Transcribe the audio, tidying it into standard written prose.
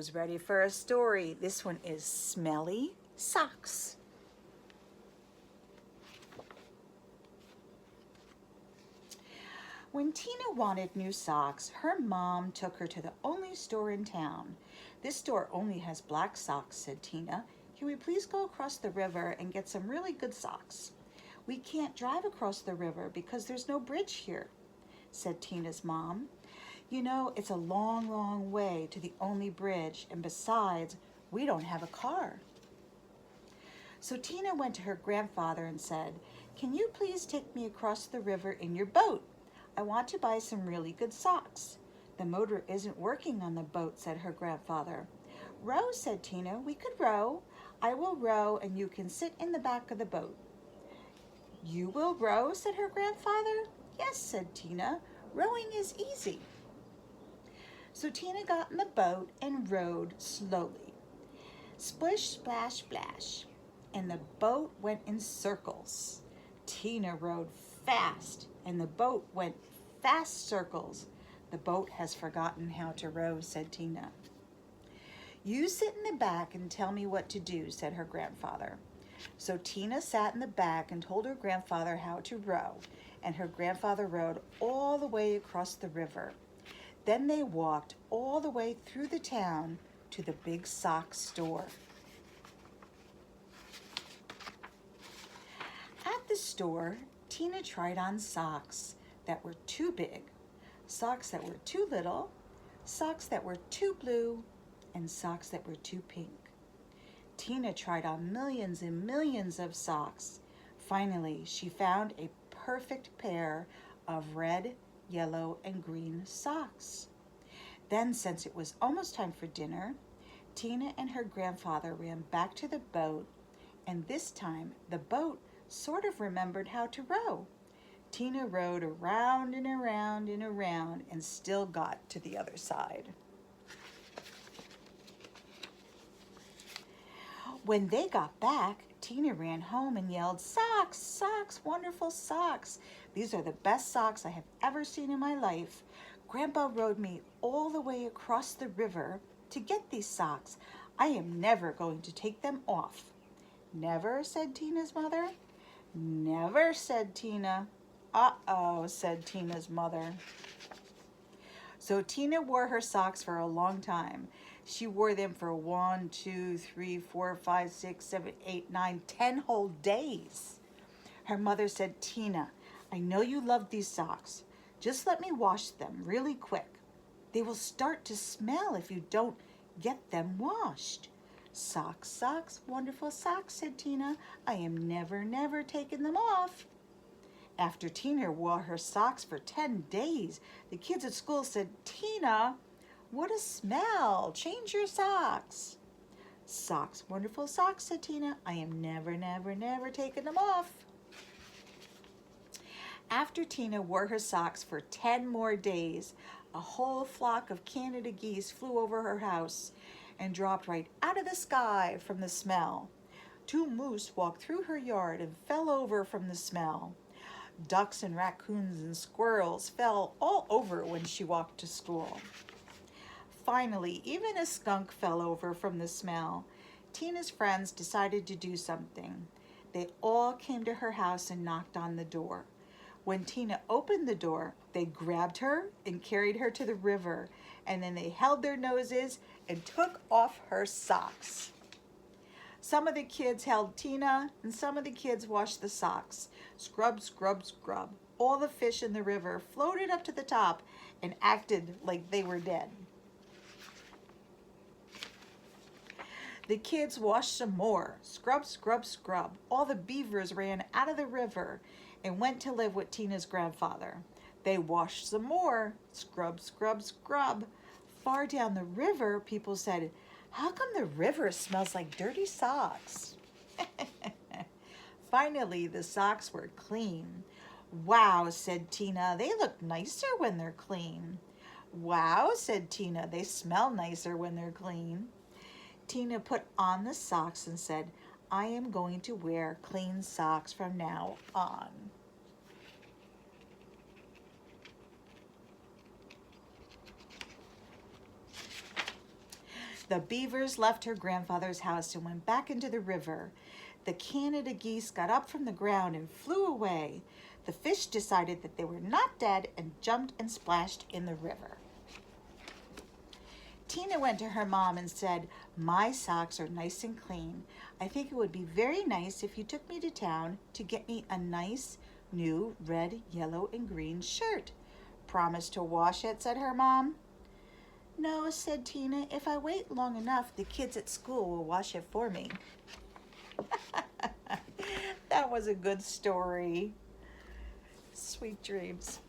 Who's ready for a story? This one is Smelly Socks. When Tina wanted new socks, her mom took her to the only store in town. This store only has black socks, said Tina. Can we please go across the river and get some really good socks? We can't drive across the river because there's no bridge here, said Tina's mom. You know, it's a long, long way to the only bridge, and besides, we don't have a car. So Tina went to her grandfather and said, "Can you please take me across the river in your boat? I want to buy some really good socks." "The motor isn't working on the boat," said her grandfather. "Row," said Tina. "We could row. I will row and you can sit in the back of the boat." "You will row," said her grandfather. "Yes," said Tina. "Rowing is easy." So Tina got in the boat and rowed slowly. Splish, splash, splash, and the boat went in circles. Tina rowed fast, and the boat went fast circles. "The boat has forgotten how to row," said Tina. "You sit in the back and tell me what to do," said her grandfather. So Tina sat in the back and told her grandfather how to row, and her grandfather rowed all the way across the river. Then they walked all the way through the town to the big sock store. At the store, Tina tried on socks that were too big, socks that were too little, socks that were too blue, and socks that were too pink. Tina tried on millions and millions of socks. Finally, she found a perfect pair of red, yellow, and green socks. Then, since it was almost time for dinner, Tina and her grandfather ran back to the boat, and this time the boat sort of remembered how to row. Tina rowed around and around and around and still got to the other side. When they got back, Tina ran home and yelled, "Socks, socks, wonderful socks. These are the best socks I have ever seen in my life. Grandpa rowed me all the way across the river to get these socks. I am never going to take them off." "Never?" said Tina's mother. "Never," said Tina. "Uh-oh," said Tina's mother. So Tina wore her socks for a long time. She wore them for 1, 2, 3, 4, 5, 6, 7, 8, 9, 10 whole days. Her mother said, "Tina, I know you love these socks. Just let me wash them really quick. They will start to smell if you don't get them washed." "Socks, socks, wonderful socks," said Tina. "I am never, never taking them off." After Tina wore her socks for 10 days, the kids at school said, "Tina, what a smell. Change your socks." "Socks, wonderful socks," said Tina. "I am never, never, never taking them off." After Tina wore her socks for 10 more days, a whole flock of Canada geese flew over her house and dropped right out of the sky from the smell. 2 moose walked through her yard and fell over from the smell. Ducks and raccoons and squirrels fell all over when she walked to school. Finally, even a skunk fell over from the smell. Tina's friends decided to do something. They all came to her house and knocked on the door. When Tina opened the door, they grabbed her and carried her to the river, and then they held their noses and took off her socks. Some of the kids held Tina, and some of the kids washed the socks. Scrub, scrub, scrub. All the fish in the river floated up to the top and acted like they were dead. The kids washed some more. Scrub, scrub, scrub. All the beavers ran out of the river and went to live with Tina's grandfather. They washed some more. Scrub, scrub, scrub. Far down the river, people said, "How come the river smells like dirty socks?" Finally, the socks were clean. "Wow," said Tina, "they look nicer when they're clean." "Wow," said Tina, "they smell nicer when they're clean." Tina put on the socks and said, "I am going to wear clean socks from now on." The beavers left her grandfather's house and went back into the river. The Canada geese got up from the ground and flew away. The fish decided that they were not dead and jumped and splashed in the river. Tina went to her mom and said, "My socks are nice and clean. I think it would be very nice if you took me to town to get me a nice new red, yellow, and green shirt." "Promise to wash it," said her mom. "No," said Tina. "If I wait long enough, the kids at school will wash it for me." That was a good story. Sweet dreams.